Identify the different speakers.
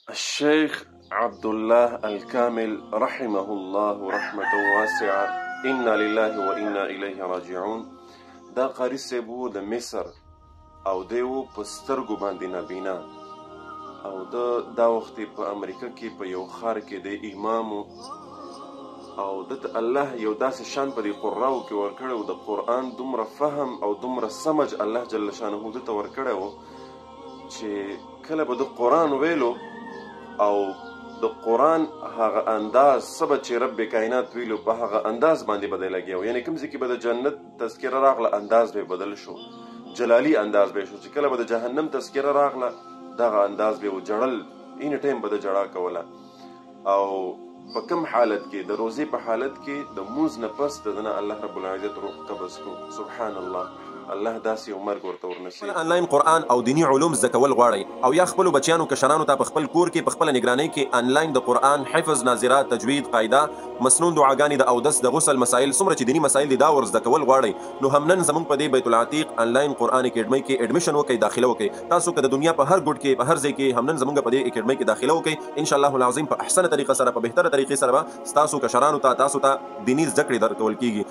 Speaker 1: الشيخ عبد الله الكامل رحمه الله رحمة واسعة إنا لله وإنا إليه راجعون. دا قاری سیبو د مصر او دیو په سترګو باندې نابینا او دا وخت په امریکا کې په یو ښار کې د امام او د الله یو داسې شان په دې قراو کې ورکړی و، د قرآن دومره فهم او دومره سمج الله جل شانه دته ورکړی و چې کله به د قرآن ویلو او د قرآن هغه انداز سبا چې رب کائنات ویلو په هغه انداز باندې به دی لګیا، یعنی کوم ځای کې به د جنت تذکره راغله انداز به بدل شو، جلالی انداز به شو، چې کله به د جهنم تذکره راغله دغه انداز به و، جړل این ټایم به د جړا کوله. او په کوم حالت کې د روزې په حالت کې د موز نه پس دنه الله رب العزت روح قبض کو. سبحان الله، الله داسې عمر ورته ورنصیب.
Speaker 2: آنلاین قرآن او دینی علوم زده کول غواړئ او یا خپلو بچیانو کشرانو ته په خپل کور کې په خپله نګرانۍ کې آنلاین د قرآن حفظ، ناظرات، تجوید، قاعده، مسنون دعاګانې، د اودس، د غسل مسایل، څومره چې دینی مسایل دي دا ور زده کول غواړئ نو هم نن زموږ په دې بیت العتیق آنلاین قرآن اکیډمۍ کې ایډمیشن وکړئ، داخله وکړئ. تاسو که د دنیا په هر ګوټ کې په هر ځای کې هم نن زموږ په دې اکیډمۍ کې داخله وکړئ، انشاءالله العظیم په احسنه طریقه سره، په بهتره طریقې سره به ستاسو کشرانو ته تاسو ته دیني زده کړې درکول کیږي.